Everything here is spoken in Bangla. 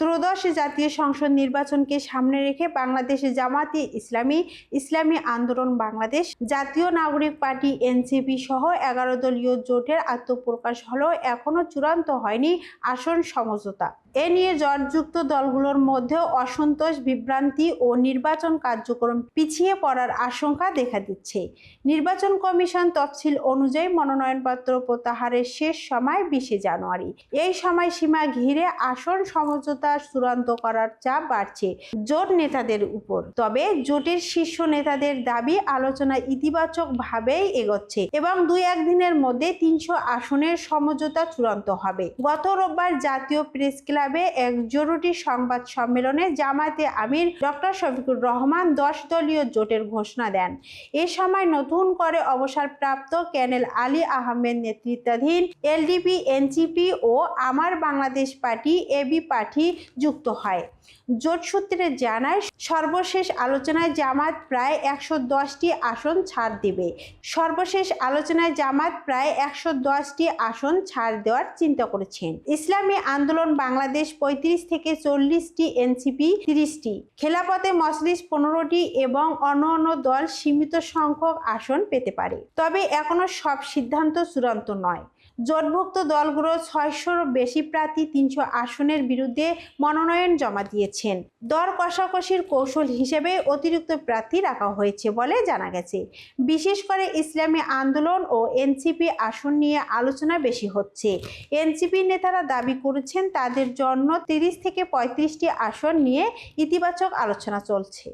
ত্রয়োদশ জাতীয় সংসদ নির্বাচনকে সামনে রেখে বাংলাদেশ জামায়াতে ইসলামী, ইসলামী আন্দোলন বাংলাদেশ, জাতীয় নাগরিক পার্টি এনসিপি সহ ১১ দলীয় জোটের আত্মপ্রকাশ হলেও এখনো চূড়ান্ত হয়নি আসন সমঝোতা। এ নিয়ে জোটযুক্ত দলগুলোর মধ্যেও অসন্তোষ, বিভ্রান্তি ও নির্বাচন কার্যক্রম পিছিয়ে পড়ার আশঙ্কা দেখা দিচ্ছে। নির্বাচন কমিশন তফসিল অনুযায়ী মনোনয়নপত্র প্রত্যাহারের শেষ সময় ২০ জানুয়ারি। এই সময়সীমা ঘিরে আসন সমঝোতা চূড়ান্ত করার চাপ বাড়ছে জোট নেতাদের উপর। তবে জোটের শীর্ষ নেতাদের দাবি, আলোচনা ইতিবাচকভাবেই এগোচ্ছে এবং ২-১ দিনের মধ্যে ৩০০ আসনের সমঝোতা চূড়ান্ত হবে। গত রোববার জাতীয় প্রেস ক্লাবে এক জরুরি সংবাদ সম্মেলনে জামায়াতে আমির ডক্টর শফিকুর রহমান ১০ দলীয় জোটের ঘোষণা দেন। এ সময় নতুন করে অবসরপ্রাপ্ত কর্নেল আলী আহমেদ নেতৃত্বাধীন এলডিপি, এনসিপি ও আমার বাংলাদেশ পার্টি এবি পার্টি যুক্ত হয়। জোট সূত্রে জানায়, সর্বশেষ আলোচনায় জামায়াত প্রায় ১১০টি আসন ছাড় দেবে। প্রায় ১১০টি আসন ছাড় দেওয়ার চিন্তা করেছেন। ইসলামী আন্দোলন বাংলাদেশ ৩৫ থেকে ৪০টি, এনসিপি ৩০টি, খেলাফতে মজলিস ১৫টি এবং অন্যান্য দল সীমিত সংখ্যক আসন পেতে পারে। তবে এখনো সব সিদ্ধান্ত চূড়ান্ত নয়। জোটভুক্ত দলগুলো ৬০০র বেশি প্রার্থী ৩০০ আসনের বিরুদ্ধে মনোনয়ন জমা দিয়েছেন। দর কষাকষির কৌশল হিসেবে অতিরিক্ত প্রার্থী রাখা হয়েছে বলে জানা গেছে। বিশেষ করে ইসলামী আন্দোলন ও এনসিপি আসন নিয়ে আলোচনা বেশি হচ্ছে। এনসিপি নেতারা দাবি করেছেন, তাদের জন্য ৩০ থেকে ৩৫টি আসন নিয়ে ইতিবাচক আলোচনা চলছে।